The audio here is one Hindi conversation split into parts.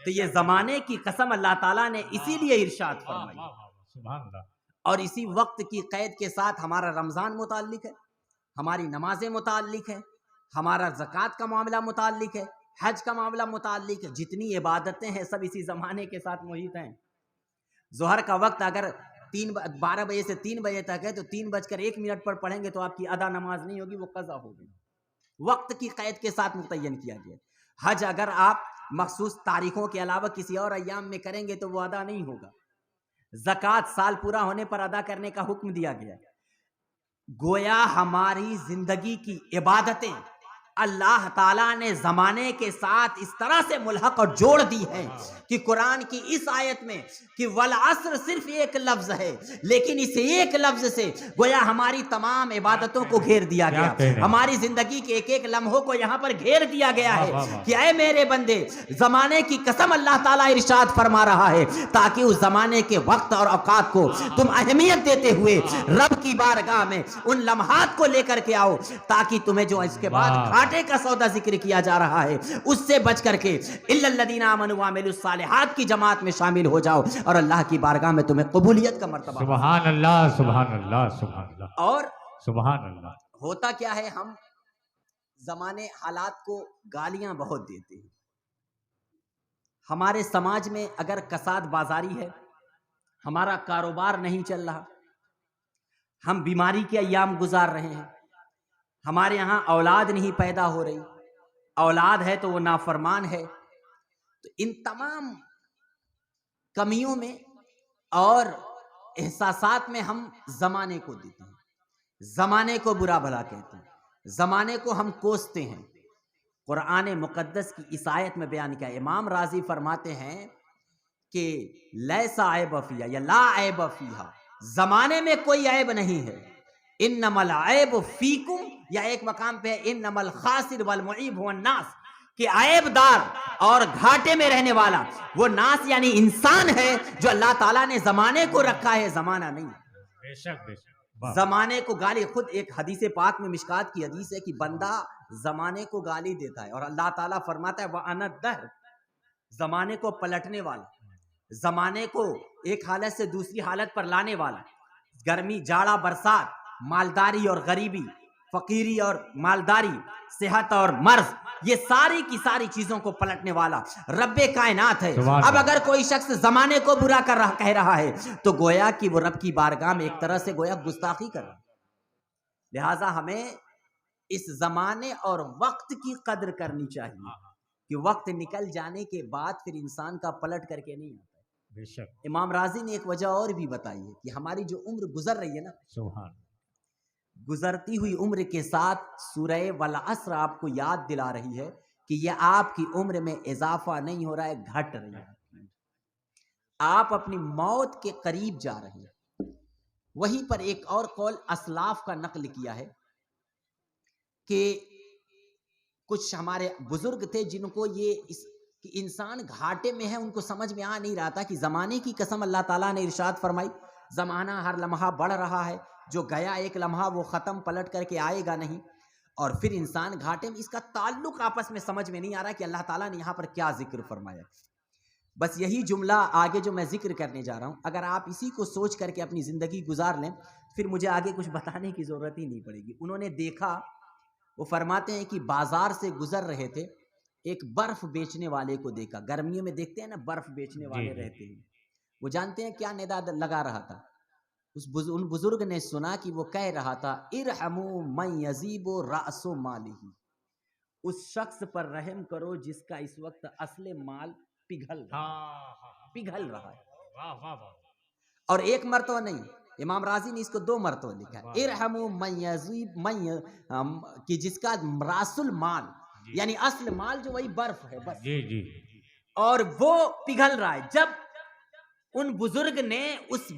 तो ये जमाने की कसम अल्लाह ताला ने इसीलिए इरशाद फरमाई। और इसी वक्त की कैद के साथ हमारा रमजान मुताल्लिक है, हमारी नमाजें मुताल्लिक है, हमारा ज़कात का मामला मुताल्लिक है, हज का मामला मुताल्लिक है। जितनी इबादतें हैं सब इसी ज़माने के साथ मुहित हैं। ज़ोहर का वक्त अगर 12 बजे से 3 बजे तक है तो 3:01 पर पढ़ेंगे तो आपकी अदा नमाज नहीं होगी, वो कज़ा होगी। वक्त की कैद के साथ मुतय्यन किया गया। हज अगर आप मखसूस तारीखों के अलावा किसी और अय्याम में करेंगे तो वो अदा नहीं होगा। ज़कात साल पूरा होने पर अदा करने का हुक्म दिया गया। गोया हमारी जिंदगी की इबादतें अल्लाह ताला ने ज़माने के साथ इस तरह से मुल्हक और जोड़ दी है कि कुरान की इस आयत में कि वल अस्र सिर्फ एक लफ्ज़ है, लेकिन इस एक लफ्ज़ से गोया हमारी तमाम इबादतों को घेर दिया गया, हमारी ज़िंदगी के एक एक लम्हों को यहाँ पर घेर दिया गया है कि ऐ मेरे बंदे, ज़माने की कसम अल्लाह ताला इरशाद फरमा रहा है ताकि उस ज़माने के वक्त और औकात को तुम अहमियत देते हुए रब की बारगाह में उन लम्हात को लेकर के आओ ताकि तुम्हें जो इसके बाद घाटे का सौदा जिक्र किया जा रहा है उससे बच करके इल्लल्लज़ीना आमनू व अमिलुस सालिहात की जमात में शामिल हो जाओ और अल्लाह की बारगाह में तुम्हें कबूलियत का मर्तबा। सुभान अल्लाह, सुभान अल्लाह, सुभान अल्लाह। और सुभान अल्लाह। होता क्या है, हम जमाने हालात को गालियां बहुत देते हैं। हमारे समाज में अगर कसाद बाजारी है, हमारा कारोबार नहीं चल रहा, हम बीमारी के अय्याम गुजार रहे हैं, हमारे यहाँ औलाद नहीं पैदा हो रही, औलाद है तो वो नाफरमान है, तो इन तमाम कमियों में और एहसासात में हम ज़माने को देते हैं, ज़माने को बुरा भला कहते हैं, ज़माने को हम कोसते हैं। कुरान मुक़द्दस की इस आयत में बयान किया, इमाम राजी फरमाते हैं कि लैसा ऐब फ़ीहा या ला ऐब फ़ीहा, ज़माने में कोई ऐब नहीं है, इन्नमल ऐब फ़ीकुम, या एक मकाम पे इन्नमल खासिर वल मुईब हुवन नास, कि ऐबदार और घाटे में रहने वाला वो नास यानी इंसान है जो अल्लाह ताला ने ज़माने को रखा है, ज़माना नहीं। बेशक बेशक। ज़माने को गाली, खुद एक हदीस पाक में मिशकात की हदीस है कि बंदा ज़माने को गाली देता है और अल्लाह ताला फरमाता है व अना दहर, ज़माने को पलटने वाला, ज़माने को एक हालत से दूसरी हालत पर लाने वाला, गर्मी जाड़ा बरसात, मालदारी और गरीबी, फकीरी और मालदारी, सेहत और मर्ज, ये सारी की सारी चीजों को पलटने वाला रब्बे कायनात है। अब अगर कोई शख्स जमाने को बुरा कह रहा है तो गोया कि वो रब की बारगाह में एक तरह से गोया गुस्ताखी कर रहा है। लिहाजा हमें इस जमाने और वक्त की कदर करनी चाहिए कि वक्त निकल जाने के बाद फिर इंसान का पलट करके नहीं आता है। बेशक। इमाम राजी ने एक वजह और भी बताई है कि हमारी जो उम्र गुजर रही है ना, सुभान, गुजरती हुई उम्र के साथ सूरह वल अस्र आपको याद दिला रही है कि यह आपकी उम्र में इजाफा नहीं हो रहा है, घट रही है, आप अपनी मौत के करीब जा रहे हैं। वहीं पर एक और कौल असलाफ का नकल किया है कि कुछ हमारे बुजुर्ग थे जिनको ये कि इंसान घाटे में है, उनको समझ में आ नहीं रहा था कि ज़माने की कसम अल्लाह ताला ने इरशाद फरमाई, ज़माना हर लम्हा बढ़ रहा है, जो गया एक लम्हा वो ख़त्म पलट करके आएगा नहीं, और फिर इंसान घाटे में, इसका ताल्लुक आपस में समझ में नहीं आ रहा कि अल्लाह ताला ने यहाँ पर क्या जिक्र फरमाया। बस यही जुमला आगे जो मैं जिक्र करने जा रहा हूँ, अगर आप इसी को सोच करके अपनी ज़िंदगी गुजार लें फिर मुझे आगे कुछ बताने की ज़रूरत ही नहीं पड़ेगी। उन्होंने देखा, वो फरमाते हैं कि बाजार से गुजर रहे थे, एक बर्फ बेचने वाले को देखा। गर्मियों में देखते हैं ना बर्फ बेचने वाले रहते हैं, वो जानते हैं क्या निदा लगा रहा था? उन बुजुर्ग ने सुना कि वो कह रहा था इरहमू मन यजीबो रासो मालिही, उस शख्स पर रहम करो जिसका इस वक्त असले माल पिघल रहा है। वाह वाह वाह। और एक मरतबा नहीं, इमाम राजी ने इसको 2 मरतबा लिखा है, इरहमू मन यजीब मन, कि जिसका रासुल माल यानी असल माल जो वही बर्फ है बस, जी जी, और वो पिघल रहा है। जब उन बुजुर्ग ने उस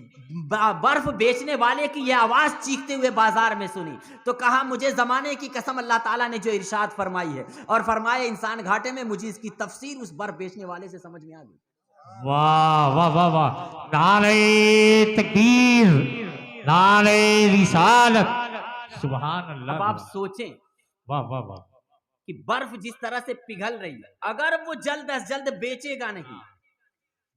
बर्फ बेचने वाले की यह आवाज चीखते हुए बाजार में सुनी तो कहा मुझे जमाने की कसम अल्लाह ताला ने जो इरशाद फरमाई है और फरमाया इंसान घाटे में, मुझे इसकी तफसीर उस बर्फ बेचने वाले से समझ में आ गई। वाह वाह वाह वाह, नारे तकबीर, नारे रिसालत, सुभान अल्लाह। अब आप सोचें, वाह वाह वाह, कि बर्फ जिस तरह से पिघल रही है, अगर वो जल्द अज जल्द बेचेगा नहीं,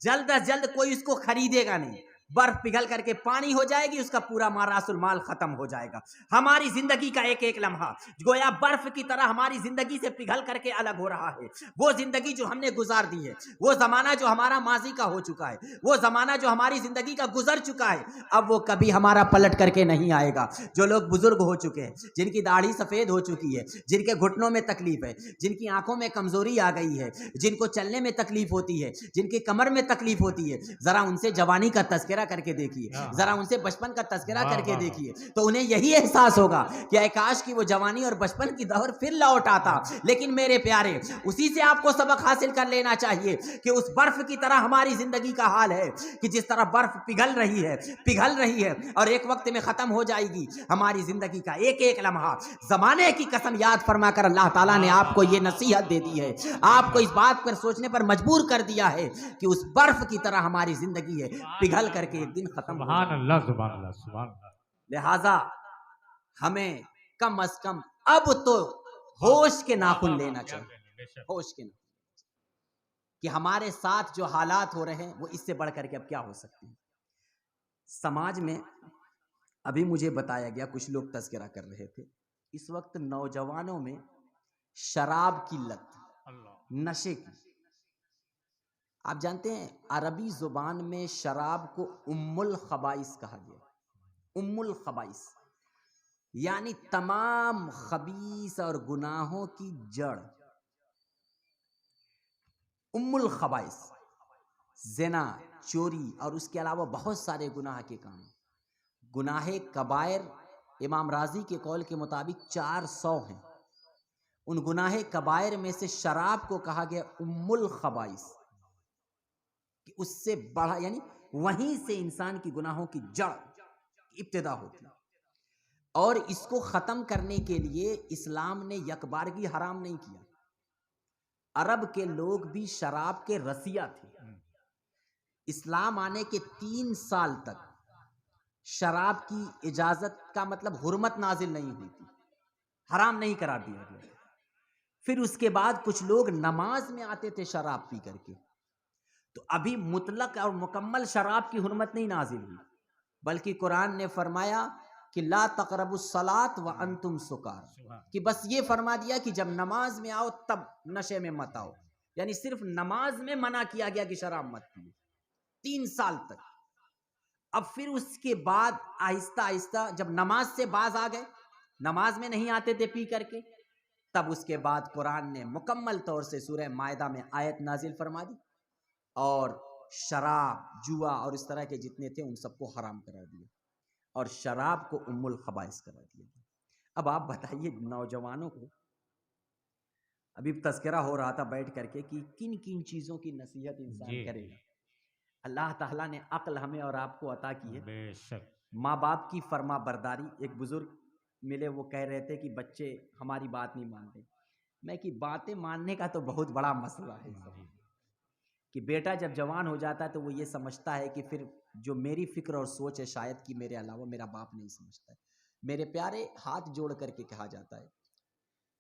जल्द अज जल्द कोई इसको खरीदेगा नहीं, बर्फ पिघल करके पानी हो जाएगी, उसका पूरा मारासुल माल खत्म हो जाएगा। हमारी जिंदगी का एक एक लम्हा गोया बर्फ की तरह हमारी जिंदगी से पिघल करके अलग हो रहा है। वो जिंदगी जो हमने गुजार दी है, वो जमाना जो हमारा माजी का हो चुका है, वो जमाना जो हमारी जिंदगी का गुजर चुका है, अब वो कभी हमारा पलट करके नहीं आएगा। जो लोग बुजुर्ग हो चुके हैं, जिनकी दाढ़ी सफेद हो चुकी है, जिनके घुटनों में तकलीफ है, जिनकी आंखों में कमजोरी आ गई है, जिनको चलने में तकलीफ होती है, जिनकी कमर में तकलीफ होती है, जरा उनसे जवानी का तस्करा करके देखिए, जरा उनसे बचपन का तस्करा करके देखिए, तो उन्हें यही एहसास होगा कि काश की वो जवानी और बचपन की दौर फिर लौट आता। लेकिन मेरे प्यारे, उसी से आपको सबक हासिल कर लेना चाहिए कि उस बर्फ की तरह हमारी जिंदगी का हाल है कि जिस तरह बर्फ पिघल रही है और एक वक्त में खत्म हो जाएगी। हमारी जिंदगी का एक एक लम्हा जमाने की कसम याद फरमा कर अल्लाह ताला ने आपको ये नसीहत दे दी है, आपको इस बात पर सोचने पर मजबूर कर दिया है कि उस बर्फ की तरह हमारी जिंदगी है, पिघल करके एक दिन खत्म हो सुभान जाएगी। अल्लाह, सुभान अल्लाह, सुभान अल्लाह। लिहाजा हमें कम अज कम अब तो होश के नाखून लेना चाहिए, बेशक। होश के नाखून, कि हमारे साथ जो हालात हो रहे हैं वो इससे बढ़ करके अब क्या हो सकते हैं। समाज में अभी मुझे बताया गया, कुछ लोग तज़किरा कर रहे थे, इस वक्त नौजवानों में शराब की लत, नशे की। आप जानते हैं अरबी जुबान में शराब को उम्मुल खबाइस कहा गया। उम्मुल खबाइस यानी तमाम खबीस और गुनाहों की जड़। उम्मुल खबाइस ज़िना, चोरी और उसके अलावा बहुत सारे गुनाह के काम। गुनाहे कबायर इमाम राजी के कौल के मुताबिक 400 हैं। उन गुनाहे कबायर में से शराब को कहा गया उम्मुल खबाइस, कि उससे बढ़ा, यानी वहीं से इंसान की गुनाहों की जड़ इब्तिदा होती है। और इसको खत्म करने के लिए इस्लाम ने यकबारगी हराम नहीं किया। अरब के लोग भी शराब के रसिया थे। इस्लाम आने के 3 साल तक शराब की इजाजत का मतलब हुर्मत नाजिल नहीं हुई थी, हराम नहीं करार दिया गया। फिर उसके बाद कुछ लोग नमाज में आते थे शराब पी करके, तो अभी मुतलक और मुकम्मल शराब की हुर्मत नहीं नाजिल हुई, बल्कि कुरान ने फरमाया कि ला तक़रबुस सलात व अंतुम सुकार, कि बस ये फरमा दिया कि जब नमाज में आओ तब नशे में मत आओ, यानी सिर्फ नमाज में मना किया गया कि शराब मत पियो 3 साल तक। अब फिर उसके बाद आहिस्ता आहिस्ता जब नमाज से बाज आ गए, नमाज में नहीं आते थे पी करके, तब उसके बाद कुरान ने मुकम्मल तौर से सूरह मायदा में आयत नाजिल फरमा दी और शराब, जुआ और इस तरह के जितने थे उन सबको हराम करा दिया और शराब को उम्मुल खबाइस करा दिया। अब आप बताइए नौजवानों को, अभी तज़किरा हो रहा था बैठ करके कि किन किन चीज़ों की नसीहत इंसान करेगा। अल्लाह ताला ने अक्ल हमें और आपको अता की है, बेशक। माँ बाप की फर्मा बरदारी। एक बुजुर्ग मिले, वो कह रहे थे कि बच्चे हमारी बात नहीं मानते। मैं कि बातें मानने का तो बहुत बड़ा मसला है सब, कि बेटा जब जवान हो जाता है तो वो ये समझता है कि फिर जो मेरी फिक्र और सोच है शायद कि मेरे अलावा मेरा बाप नहीं समझता है। मेरे प्यारे, हाथ जोड़ करके कहा जाता है,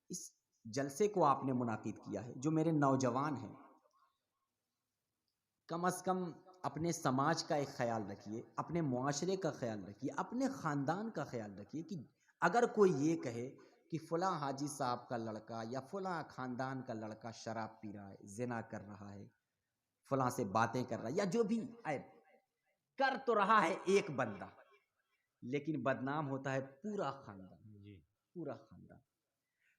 इस जलसे को आपने मुनाकिद किया है, जो मेरे नौजवान हैं, कम अज़ कम अपने समाज का एक ख्याल रखिए, अपने मुआशरे का ख्याल रखिए, अपने ख़ानदान का ख्याल रखिए कि अगर कोई ये कहे कि फ़लाँ हाजी साहब का लड़का या फ़लाँ ख़ानदान का लड़का शराब पी रहा है, ज़िना कर रहा है, फ़लाँ से बातें कर रहा है, या जो भी कर तो रहा है एक बंदा, लेकिन बदनाम होता है पूरा ख़ानदान, पूरा ख़ानदान।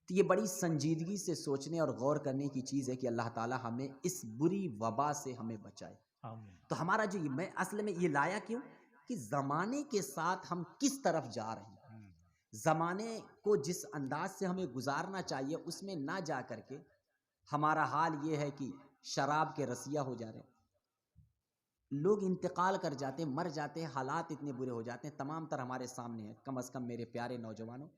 तो ये बड़ी संजीदगी से सोचने और गौर करने की चीज़ है कि अल्लाह ताला हमें इस बुरी वबा से हमें बचाए। तो हमारा जो ये, मैं असल में ये लाया क्यों कि ज़माने के साथ हम किस तरफ जा रहे हैं, ज़माने को जिस अंदाज से हमें गुजारना चाहिए उसमें ना जा करके हमारा हाल ये है कि शराब के रसिया हो जा रहे हैं, लोग इंतकाल कर जाते हैं, मर जाते हैं, हालात इतने बुरे हो जाते हैं, तमाम तर हमारे सामने है। कम अज़ कम मेरे प्यारे नौजवानों,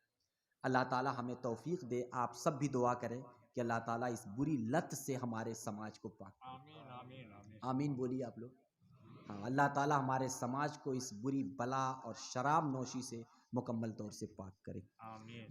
अल्लाह ताला हमें तौफीक दे। आप सब भी दुआ करें कि अल्लाह ताला इस बुरी लत से हमारे समाज को पाक करे। आमीन, आमीन, आमीन। आमीन बोलिए आप लोग। हाँ, अल्लाह ताला हमारे समाज को इस बुरी बला और शराब नोशी से मुकम्मल तौर से पाक करे। आमीन।